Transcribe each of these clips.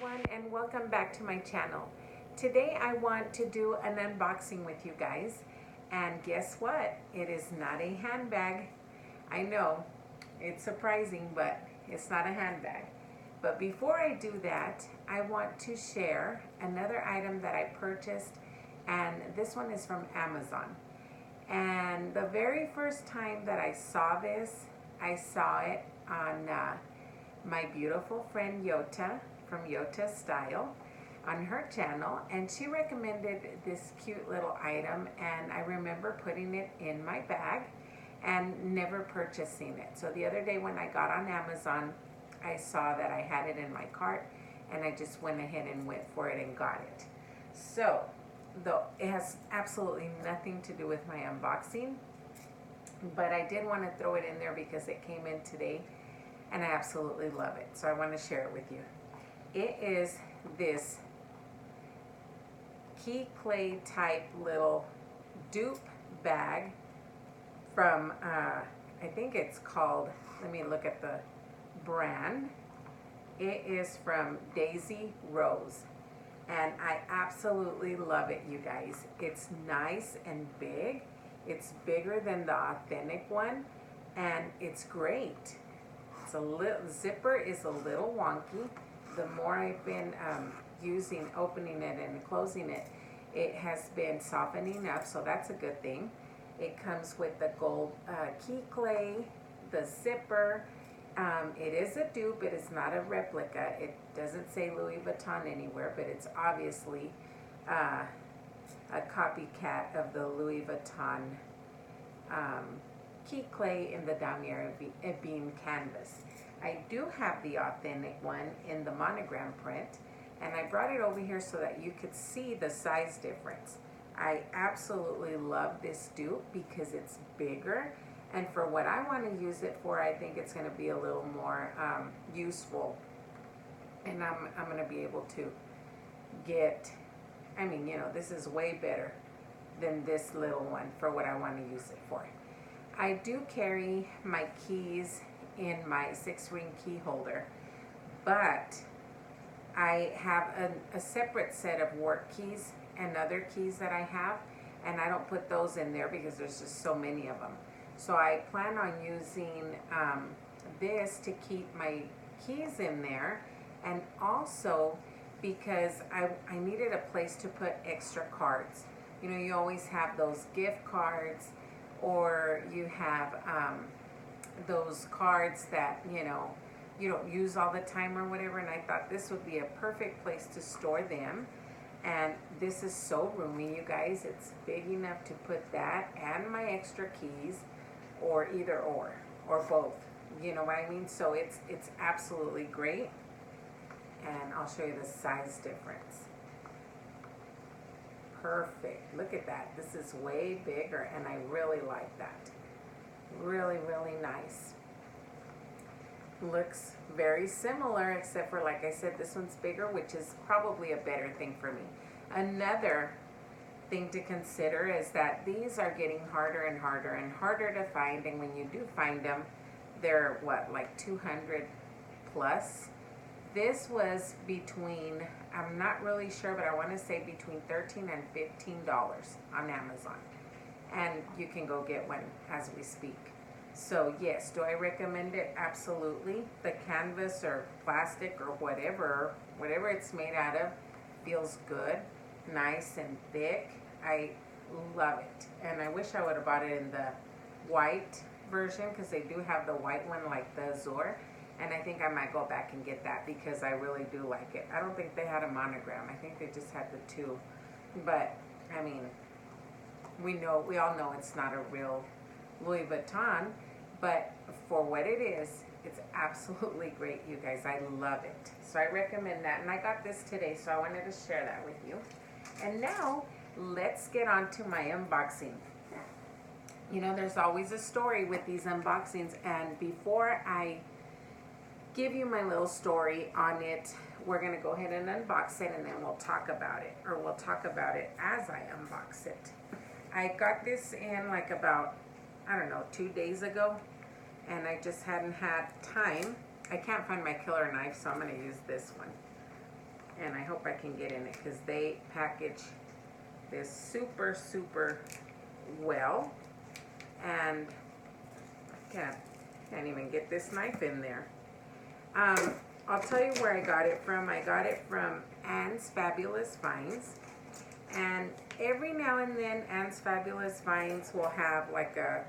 everyone, and welcome back to my channel. Today I want to do an unboxing with you guys, and guess what? It is not a handbag. I know, it's surprising, but it's not a handbag. But before I do that, I want to share another item that I purchased, and this one is from Amazon. And the very first time that I saw this, I saw it on my beautiful friend Yota from Yota Style on her channel, and she recommended this cute little item, and I remember putting it in my bag and never purchasing it. So the other day when I got on Amazon, I saw that I had it in my cart, and I just went ahead and went for it and got it. So though it has absolutely nothing to do with my unboxing, but I did want to throw it in there because it came in today and I absolutely love it. So I want to share it with you. It is this key clay type little dupe bag from, I think it's called, let me look at the brand. It is from Daisy Rose. And I absolutely love it, you guys. It's nice and big. It's bigger than the authentic one, and it's great. It's a little, zipper is a little wonky. The more I've been opening it and closing it, it has been softening up, so that's a good thing. It comes with the gold key clay, the zipper. It is a dupe, it is not a replica. It doesn't say Louis Vuitton anywhere, but it's obviously a copycat of the Louis Vuitton key clay in the Damier Ebene canvas. I do have the authentic one in the monogram print, and I brought it over here so that you could see the size difference. I absolutely love this dupe because it's bigger, and for what I want to use it for, I think it's going to be a little more useful, and I'm going to be able to get, I mean, you know, this is way better than this little one for what I want to use it for. I do carry my keys in my 6-ring key holder, but I have a separate set of work keys and other keys that I have, and I don't put those in there because there's just so many of them. So I plan on using this to keep my keys in there, and also because I needed a place to put extra cards. You know, you always have those gift cards, or you have those cards that, you know, you don't use all the time or whatever, and I thought this would be a perfect place to store them. And this is so roomy, you guys. It's big enough to put that and my extra keys, or either or both. You know what I mean? So it's absolutely great. And I'll show you the size difference. Perfect. Look at that. This is way bigger, and I really like that. Really, really nice. Looks very similar, except for, like I said, this one's bigger, which is probably a better thing for me. Another thing to consider is that these are getting harder and harder and harder to find, and when you do find them, they're what, like 200 plus. This was between, I'm not really sure, but I want to say between $13 and $15 on Amazon. And you can go get one as we speak. So yes, do I recommend it? Absolutely. The canvas or plastic or whatever it's made out of feels good, nice and thick. I love it. And I wish I would have bought it in the white version, because they do have the white one, like the Azure. And I think I might go back and get that because I really do like it. I don't think they had a monogram. I think they just had the two. But, I mean, we all know it's not a real Louis Vuitton, but for what it is, it's absolutely great, you guys. I love it. So I recommend that. And I got this today, so I wanted to share that with you. And now, let's get on to my unboxing. You know, there's always a story with these unboxings, and before I give you my little story on it, we're going to go ahead and unbox it, and then we'll talk about it, or we'll talk about it as I unbox it. I got this in like about, I don't know, 2 days ago, and I just hadn't had time. I can't find my killer knife, so I'm going to use this one. and I hope I can get in it because they package this super well, and I can't even get this knife in there. I'll tell you where I got it from. I got it from Anne's Fabulous Finds, and every now and then Anne's Fabulous Finds will have like a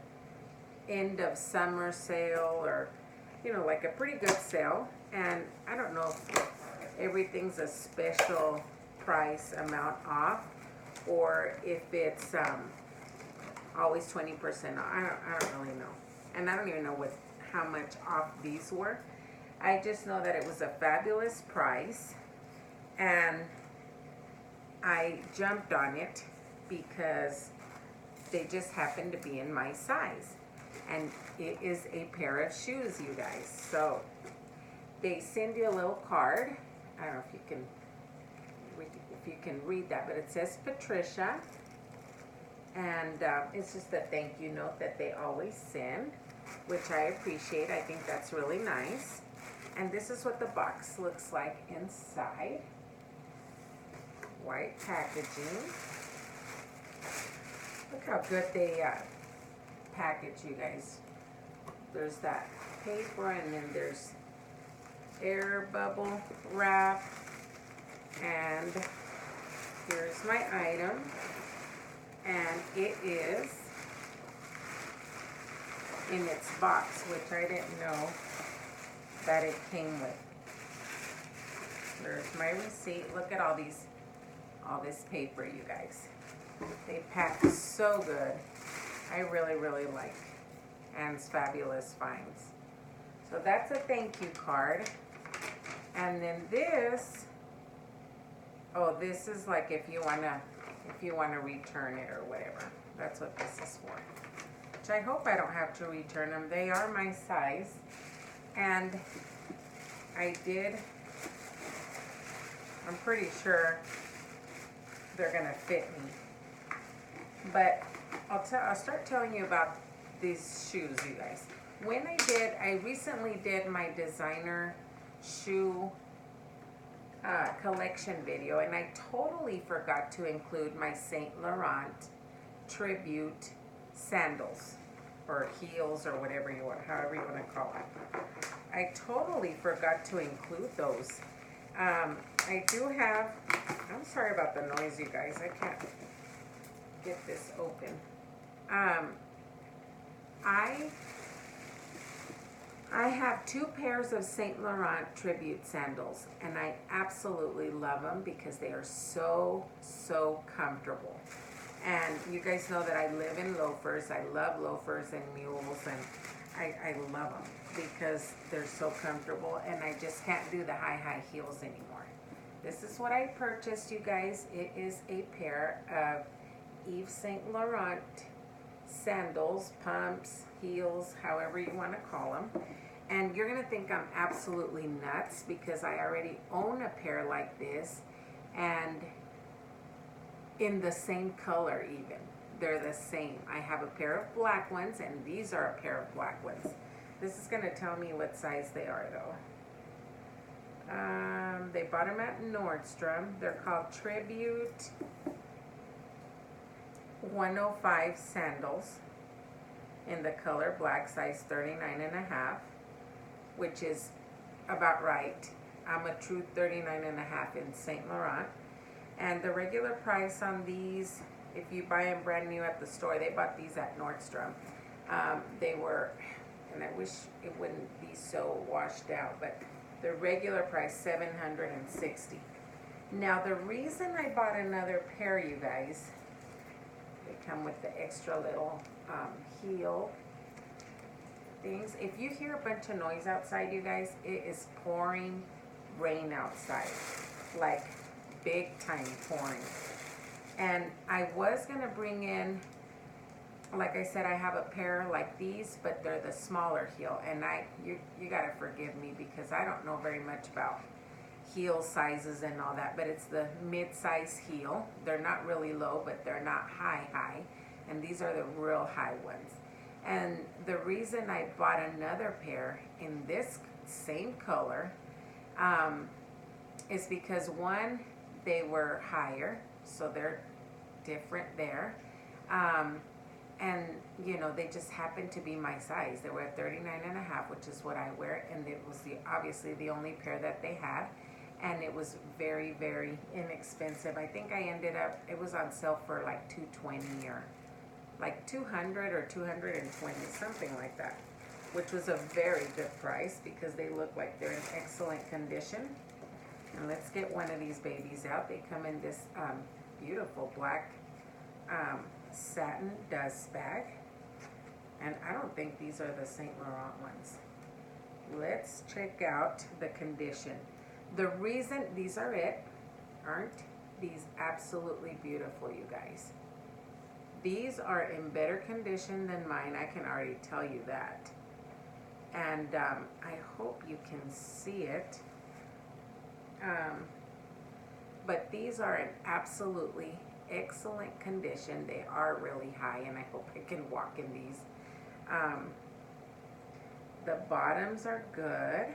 end of summer sale, or you know, like a pretty good sale. And I don't know if everything's a special price amount off, or if it's always 20% off. I don't really know, and I don't even know how much off these were. I just know that it was a fabulous price, and I jumped on it because they just happened to be in my size. And it is a pair of shoes, you guys. So they send you a little card. I don't know if you can read that, but it says Patricia, and it's just a thank you note that they always send, which I appreciate. I think that's really nice. And this is what the box looks like inside. White packaging. Look how good they package, you guys. There's that paper, and then there's air bubble wrap, and here's my item, and it is in its box, which I didn't know that it came with. There's my receipt. Look at all this paper, you guys. They pack so good. I really like Anne's Fabulous Finds. So that's a thank you card. And then this is like if you wanna return it or whatever. That's what this is for. Which I hope I don't have to return them. They are my size. And I'm pretty sure they're gonna fit me. But I'll start telling you about these shoes, you guys. I recently did my designer shoe collection video, and I totally forgot to include my Saint Laurent tribute sandals, or heels, or however you want to call it. I totally forgot to include those. I do have, I'm sorry about the noise, you guys. I can't get this open. I have 2 pairs of Saint Laurent tribute sandals, and I absolutely love them because they are so comfortable. And you guys know that I live in loafers. I love loafers and mules, and I love them because they're so comfortable, and I just can't do the high heels anymore. This is what I purchased, you guys. It is a pair of Yves Saint Laurent sandals, pumps, heels, however you want to call them. And you're going to think I'm absolutely nuts because I already own a pair like this, and in the same color even. They're the same. I have a pair of black ones, and these are a pair of black ones. This is going to tell me what size they are, though. They bought them at Nordstrom. They're called Tribute 105 sandals in the color black, size 39.5, which is about right. I'm a true 39.5 in Saint Laurent. And the regular price on these, if you buy them brand new at the store, they bought these at Nordstrom. They were, and I wish it wouldn't be so washed out, but the regular price, $760. Now the reason I bought another pair, you guys, they come with the extra little heel things. If you hear a bunch of noise outside, you guys, it is pouring rain outside, like big time pouring. And I was gonna bring in, like I said, I have a pair like these, but they're the smaller heel, and you gotta forgive me because I don't know very much about heel sizes and all that, but it's the mid-size heel. They're not really low, but they're not high, and these are the real high ones. And the reason I bought another pair in this same color is because one, they were higher, so they're different there. Um, and you know, they just happened to be my size. They were at 39 and a half, which is what I wear, and it was obviously the only pair that they had, and it was very, very inexpensive. I think I ended up, it was on sale for like $220 or like 200 or 220, something like that, which was a very good price because they look like they're in excellent condition. And let's get one of these babies out. They come in this beautiful black satin dust bag, and I don't think these are the Saint Laurent ones. Let's check out the condition. The reason these aren't these absolutely beautiful, you guys? These are in better condition than mine, I can already tell you that. And I hope you can see it. But these are in absolutely excellent condition. They are really high, and I hope I can walk in these. The bottoms are good.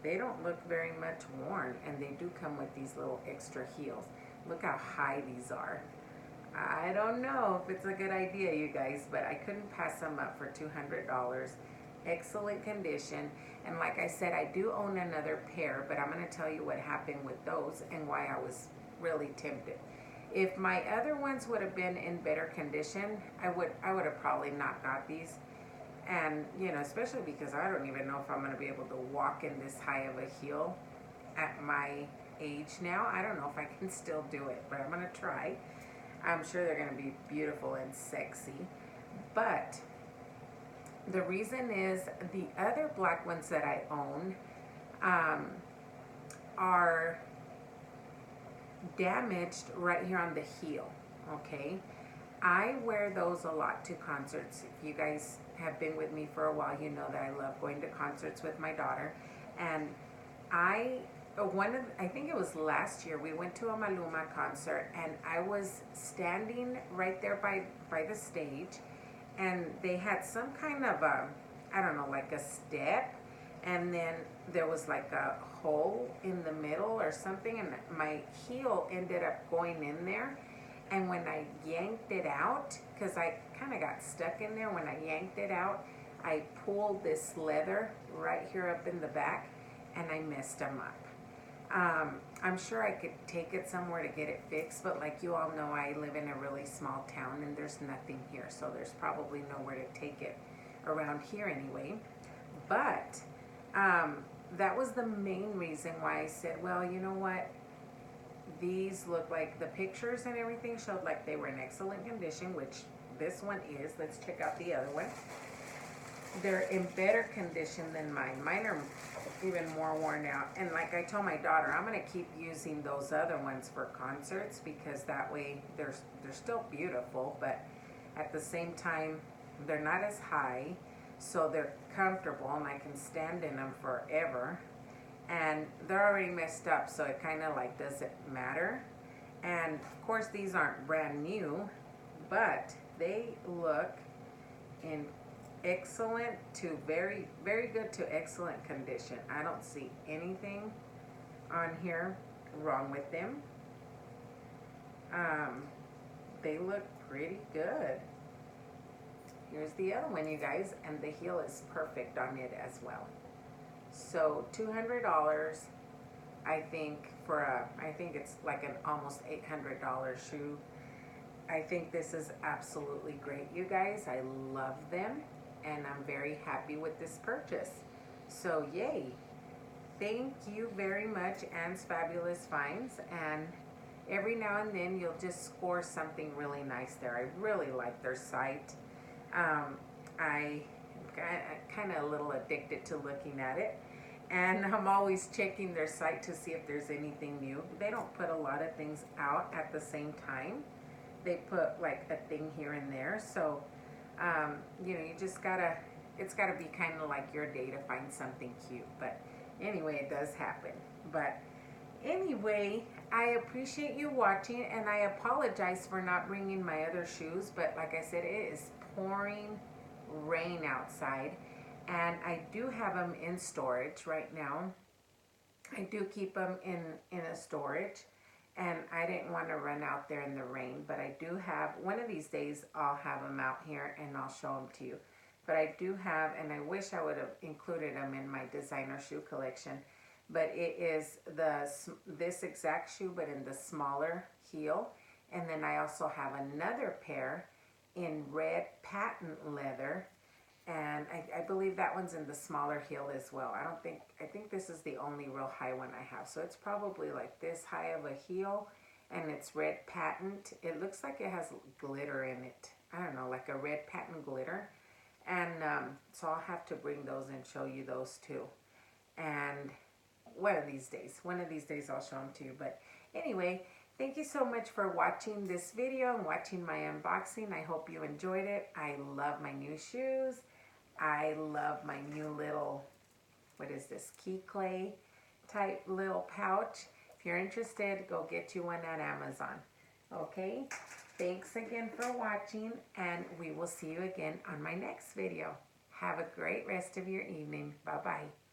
They don't look very much worn, and they do come with these little extra heels. Look how high these are. I don't know if it's a good idea, you guys, but I couldn't pass them up for $200. Excellent condition. And like I said, I do own another pair, but I'm going to tell you what happened with those and why I was really tempted. If my other ones would have been in better condition, I would have probably not got these. And, you know, especially because I don't even know if I'm going to be able to walk in this high of a heel at my age now. I don't know if I can still do it, but I'm going to try. I'm sure they're going to be beautiful and sexy. But the reason is the other black ones that I own are damaged right here on the heel, okay? I wear those a lot to concerts. If you guys have been with me for a while, you know that I love going to concerts with my daughter. And I think it was last year, we went to a Maluma concert, and I was standing right there by the stage, and they had some kind of a, I don't know, like a step, and then there was like a hole in the middle or something, and my heel ended up going in there. And when I yanked it out, because I kind of got stuck in there, when I yanked it out, I pulled this leather right here up in the back, and I messed them up. I'm sure I could take it somewhere to get it fixed, but like you all know, I live in a really small town, and there's nothing here, so there's probably nowhere to take it around here anyway. But that was the main reason why I said, well, you know what? These look like, the pictures and everything showed like they were in excellent condition, which this one is. Let's check out the other one. They're in better condition than mine. Mine are even more worn out. And like I told my daughter, I'm going to keep using those other ones for concerts, because that way they're still beautiful, but at the same time, they're not as high, so they're comfortable, and I can stand in them forever. And they're already messed up, so it kind of like doesn't matter. And of course, these aren't brand new, but they look in excellent to very, very good to excellent condition. I don't see anything on here wrong with them. They look pretty good. Here's the other one, you guys, and the heel is perfect on it as well. So $200, I think, for I think it's like an almost $800 shoe. I think this is absolutely great, you guys. I love them, and I'm very happy with this purchase. So yay. Thank you very much, Anne's Fabulous Finds, and every now and then you'll just score something really nice there. I really like their site. I kind of a little addicted to looking at it, and I'm always checking their site to see if there's anything new. They don't put a lot of things out at the same time. They put like a thing here and there, so you know, you just gotta, it's gotta be kind of like your day to find something cute. But anyway, it does happen. But anyway, I appreciate you watching, and I apologize for not bringing my other shoes, but like I said, it is pouring rain outside, and I do have them in storage right now. I do keep them in a storage, and I didn't want to run out there in the rain, but I do have, one of these days I'll have them out here and I'll show them to you. But I do have, and I wish I would have included them in my designer shoe collection, but it is this exact shoe but in the smaller heel. And then I also have another pair in red patent leather, and I believe that one's in the smaller heel as well. I think this is the only real high one I have. So it's probably like this high of a heel, and it's red patent. It looks like it has glitter in it. I don't know, like a red patent glitter. And so I'll have to bring those and show you those too. And one of these days I'll show them to you. But anyway, thank you so much for watching this video and watching my unboxing. I hope you enjoyed it. I love my new shoes. I love my new little, what is this, key clay type little pouch. If you're interested, go get you one at Amazon. Okay, thanks again for watching, and we will see you again on my next video. Have a great rest of your evening. Bye-bye.